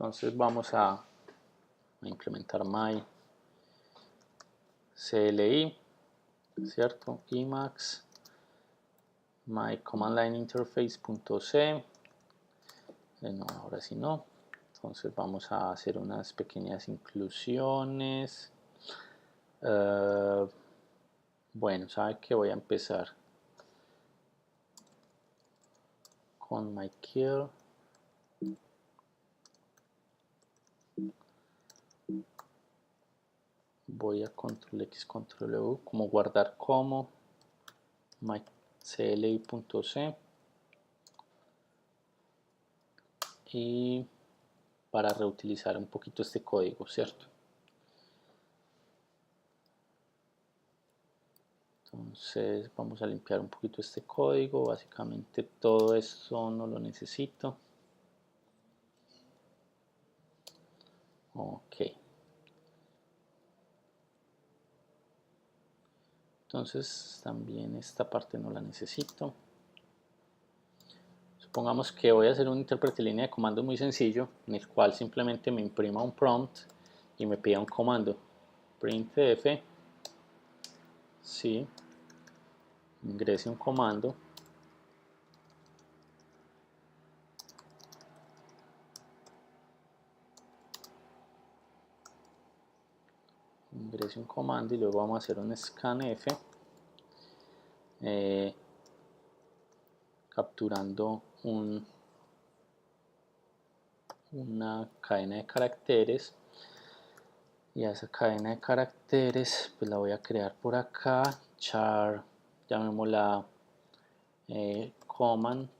Entonces vamos a implementar my CLI, ¿cierto? Emacs, my command line interface.c. No, ahora sí no. Entonces vamos a hacer unas pequeñas inclusiones. Bueno, sabe que voy a empezar con my kill. Voy a control X, control U, como guardar como my cli.c, y para reutilizar un poquito este código, ¿cierto? Entonces vamos a limpiar un poquito este código. Básicamente todo esto no lo necesito. Ok. Entonces también esta parte no la necesito. Supongamos que voy a hacer un intérprete de línea de comando muy sencillo, en el cual simplemente me imprima un prompt y me pida un comando. Printf, sí, ingrese un comando. Ingrese un comando y luego vamos a hacer un scanf, capturando una cadena de caracteres, y a esa cadena de caracteres pues la voy a crear por acá, char, llamémosla command,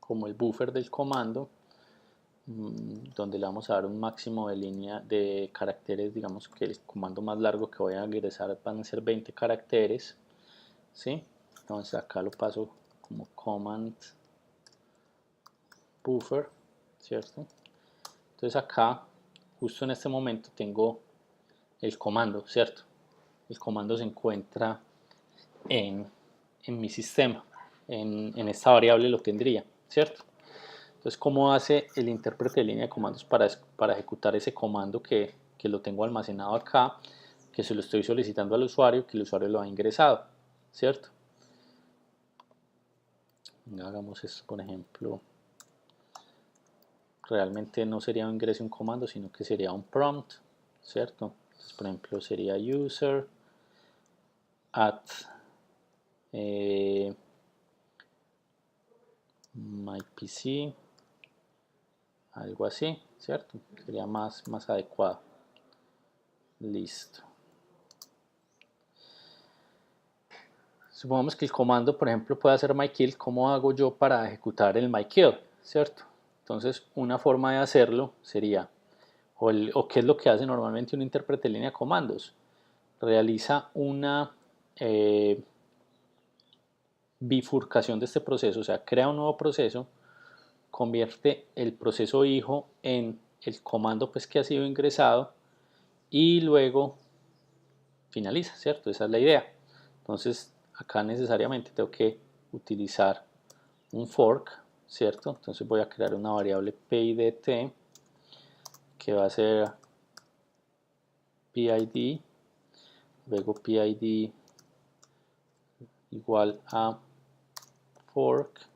como el buffer del comando, donde le vamos a dar un máximo de línea de caracteres. Digamos que el comando más largo que voy a ingresar van a ser 20 caracteres, ¿sí? Entonces acá lo paso como command buffer, ¿cierto? Entonces acá, justo en este momento, tengo el comando, ¿cierto? El comando se encuentra en mi sistema, en esta variable lo tendría, ¿cierto? Entonces, ¿cómo hace el intérprete de línea de comandos para ejecutar ese comando que lo tengo almacenado acá, que se lo estoy solicitando al usuario, que el usuario lo ha ingresado, ¿cierto? Hagamos esto, por ejemplo. Realmente no sería un ingreso un comando, sino que sería un prompt, ¿cierto? Entonces, por ejemplo, sería user at my PC, algo así, ¿cierto? Sería más adecuado. Listo. Supongamos que el comando, por ejemplo, puede hacer myKill. ¿Cómo hago yo para ejecutar el myKill? ¿Cierto? Entonces, una forma de hacerlo sería, o qué es lo que hace normalmente un intérprete de línea de comandos, realiza una bifurcación de este proceso, o sea, crea un nuevo proceso, convierte el proceso hijo en el comando pues que ha sido ingresado y luego finaliza, ¿cierto? Esa es la idea. Entonces acá necesariamente tengo que utilizar un fork, ¿cierto? Entonces voy a crear una variable PIDT que va a ser PID, luego PID igual a fork,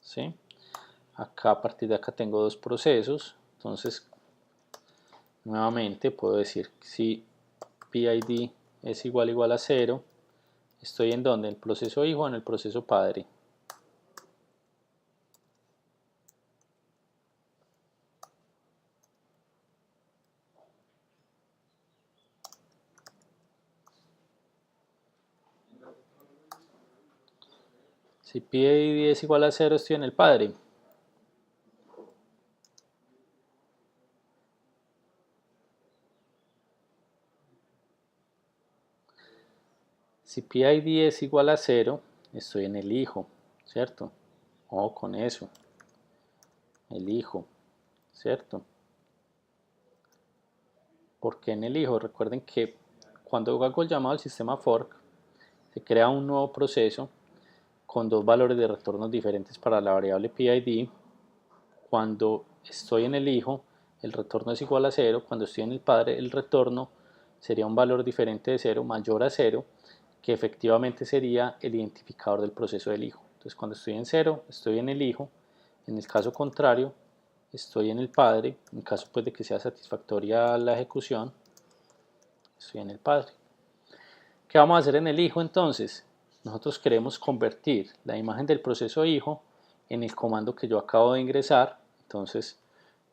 ¿sí? Acá, a partir de acá tengo dos procesos, entonces nuevamente puedo decir si PID es igual a 0, estoy en donde, en el proceso hijo o en el proceso padre. Si PID es igual a 0, estoy en el padre. Si PID es igual a 0, estoy en el hijo, ¿cierto? O con eso, el hijo, ¿cierto? ¿Por qué en el hijo? Recuerden que cuando hago el llamado al sistema fork, se crea un nuevo proceso con dos valores de retornos diferentes para la variable PID. Cuando estoy en el hijo, el retorno es igual a 0. Cuando estoy en el padre, el retorno sería un valor diferente de 0, mayor a 0, que efectivamente sería el identificador del proceso del hijo. Entonces, cuando estoy en 0, estoy en el hijo. En el caso contrario, estoy en el padre. En caso pues, de que sea satisfactoria la ejecución, estoy en el padre. ¿Qué vamos a hacer en el hijo entonces? Nosotros queremos convertir la imagen del proceso hijo en el comando que yo acabo de ingresar. Entonces,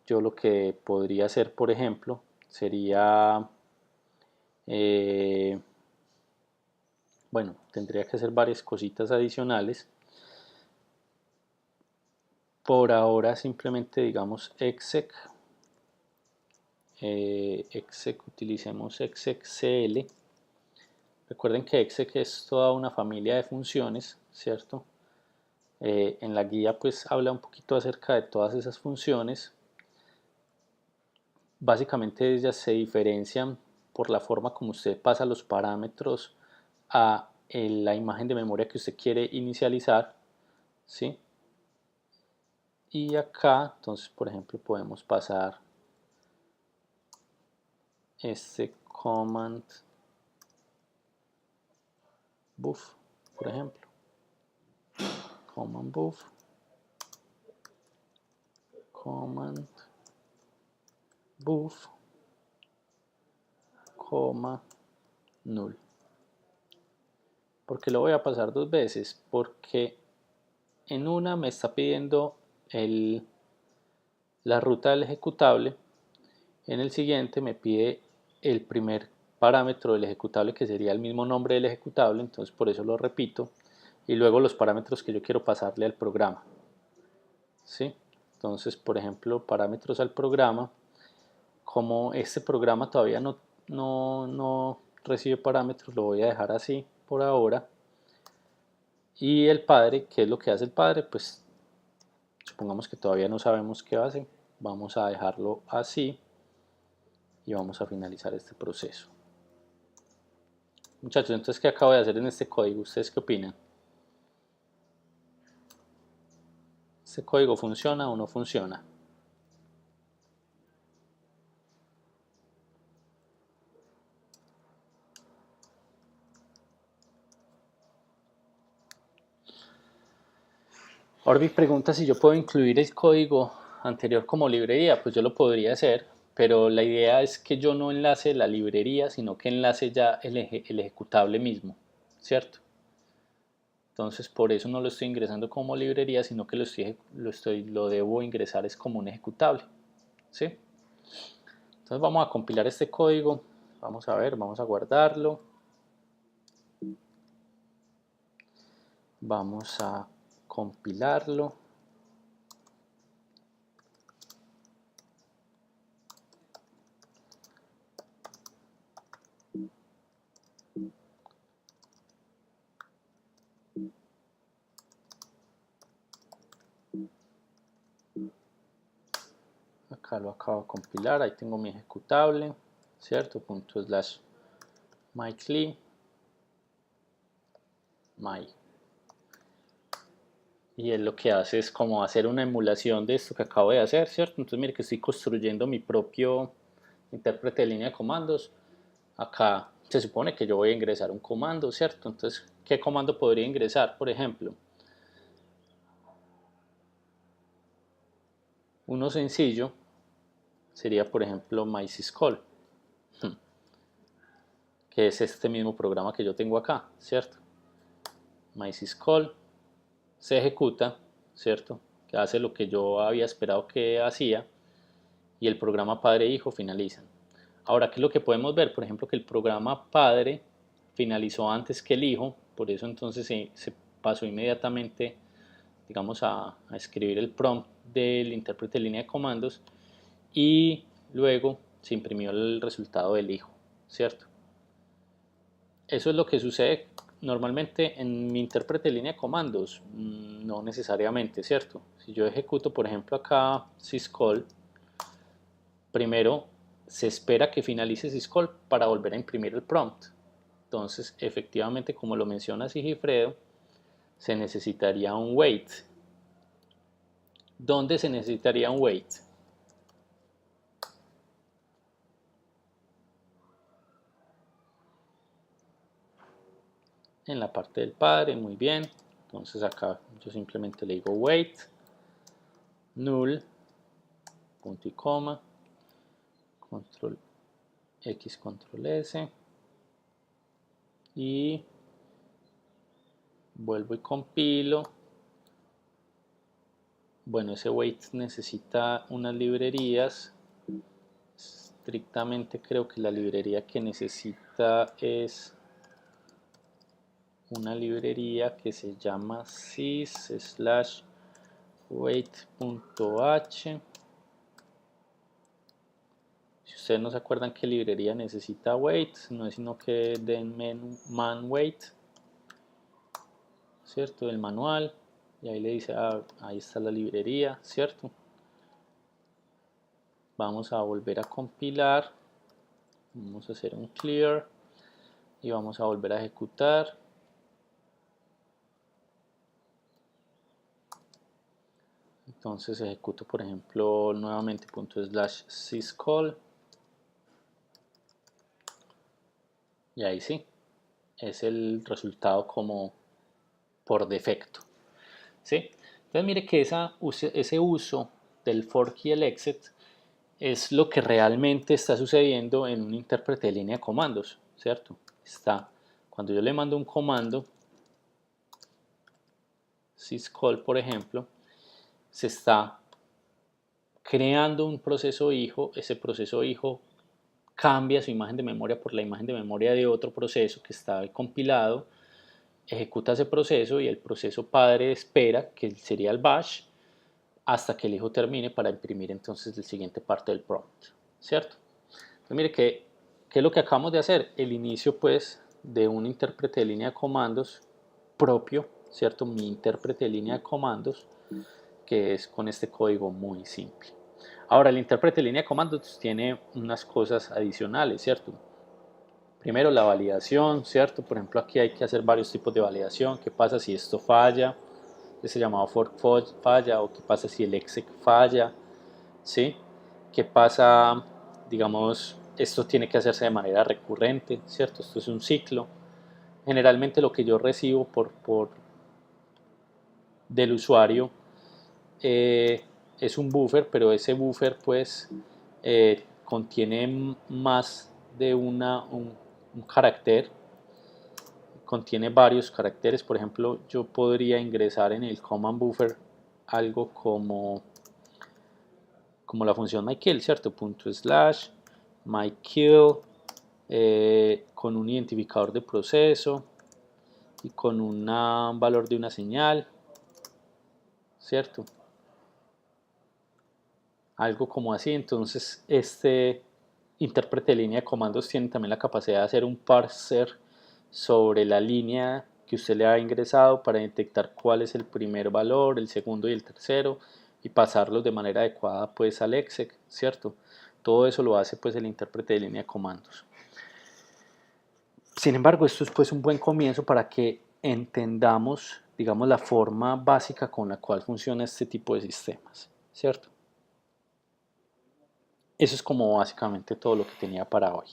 yo lo que podría hacer, por ejemplo, sería, bueno, tendría que hacer varias cositas adicionales. Por ahora simplemente digamos exec, utilicemos execcl. Recuerden que exec es toda una familia de funciones, ¿cierto? En la guía pues habla un poquito acerca de todas esas funciones. Básicamente ellas se diferencian por la forma como usted pasa los parámetros a la imagen de memoria que usted quiere inicializar, ¿sí? Y acá entonces por ejemplo podemos pasar este command buff, por ejemplo, command buff, command buff, null. ¿Por qué lo voy a pasar dos veces? Porque en una me está pidiendo la ruta del ejecutable, en el siguiente me pide el primer parámetro del ejecutable que sería el mismo nombre del ejecutable, entonces por eso lo repito, y luego los parámetros que yo quiero pasarle al programa, ¿sí? Entonces por ejemplo parámetros al programa, como este programa todavía no recibe parámetros, lo voy a dejar así por ahora. Y el padre, ¿qué es lo que hace el padre? Pues supongamos que todavía no sabemos qué hace, vamos a dejarlo así y vamos a finalizar este proceso. Muchachos, entonces ¿qué acabo de hacer en este código? ¿Ustedes qué opinan? ¿Este código funciona o no funciona? Orbi pregunta si yo puedo incluir el código anterior como librería. Pues yo lo podría hacer, pero la idea es que yo no enlace la librería, sino que enlace ya el ejecutable mismo, ¿cierto? Entonces por eso no lo estoy ingresando como librería, sino que lo debo ingresar es como un ejecutable, ¿sí? Entonces vamos a compilar este código, vamos a ver, vamos a guardarlo, vamos a compilarlo. Acá lo acabo de compilar, ahí tengo mi ejecutable, ¿cierto? ./mycli, my. Y él lo que hace es como hacer una emulación de esto que acabo de hacer, ¿cierto? Entonces mire que estoy construyendo mi propio intérprete de línea de comandos. Acá se supone que yo voy a ingresar un comando, ¿cierto? Entonces, ¿qué comando podría ingresar? Por ejemplo, uno sencillo sería, por ejemplo, mysyscall, que es este mismo programa que yo tengo acá, ¿cierto? Mysyscall se ejecuta, ¿cierto? Que hace lo que yo había esperado que hacía y el programa padre e hijo finalizan. Ahora, ¿qué es lo que podemos ver? Por ejemplo, que el programa padre finalizó antes que el hijo, por eso entonces se pasó inmediatamente, digamos, a escribir el prompt del intérprete de línea de comandos y luego se imprimió el resultado del hijo, ¿cierto? Eso es lo que sucede normalmente en mi intérprete de línea de comandos, no necesariamente, ¿cierto? Si yo ejecuto, por ejemplo, acá syscall, primero se espera que finalice syscall para volver a imprimir el prompt. Entonces, efectivamente, como lo menciona Sigifredo, se necesitaría un wait. ¿Dónde se necesitaría un wait? En la parte del padre, muy bien. Entonces acá yo simplemente le digo wait, null, punto y coma, control X, control S, y vuelvo y compilo. Bueno, ese wait necesita unas librerías. Estrictamente creo que la librería que necesita es una librería que se llama sys/wait.h. Si ustedes no se acuerdan qué librería necesita wait, no es sino que den man wait, ¿cierto? El manual, y ahí le dice, ahí está la librería, ¿cierto? Vamos a volver a compilar, vamos a hacer un clear y vamos a volver a ejecutar. Entonces ejecuto, por ejemplo, nuevamente ./syscall y ahí sí, es el resultado como por defecto, ¿sí? Entonces mire que ese uso del fork y el exit es lo que realmente está sucediendo en un intérprete de línea de comandos, ¿cierto? Cuando yo le mando un comando, syscall por ejemplo, se está creando un proceso hijo, ese proceso hijo cambia su imagen de memoria por la imagen de memoria de otro proceso que está compilado, ejecuta ese proceso y el proceso padre espera, que sería el bash, hasta que el hijo termine para imprimir entonces la siguiente parte del prompt, ¿cierto? Entonces mire que ¿qué es lo que acabamos de hacer? El inicio pues de un intérprete de línea de comandos propio, ¿cierto? Mi intérprete de línea de comandos, que es con este código muy simple. Ahora, el intérprete de línea de comandos tiene unas cosas adicionales, ¿cierto? Primero, la validación, ¿cierto? Por ejemplo, aquí hay que hacer varios tipos de validación. ¿Qué pasa si esto falla? Ese llamado fork falla, o qué pasa si el exec falla, ¿sí? ¿Qué pasa, digamos, esto tiene que hacerse de manera recurrente, ¿cierto? Esto es un ciclo. Generalmente lo que yo recibo del usuario es un buffer, pero ese buffer pues contiene más de un carácter, contiene varios caracteres. Por ejemplo, yo podría ingresar en el command buffer algo como la función myKill, ¿cierto? /mykill con un identificador de proceso y con un valor de una señal, ¿cierto? Algo como así. Entonces este intérprete de línea de comandos tiene también la capacidad de hacer un parser sobre la línea que usted le ha ingresado para detectar cuál es el primer valor, el segundo y el tercero, y pasarlos de manera adecuada pues al exec, ¿cierto? Todo eso lo hace pues el intérprete de línea de comandos. Sin embargo, esto es pues un buen comienzo para que entendamos, digamos, la forma básica con la cual funciona este tipo de sistemas, ¿cierto? Eso es como básicamente todo lo que tenía para hoy.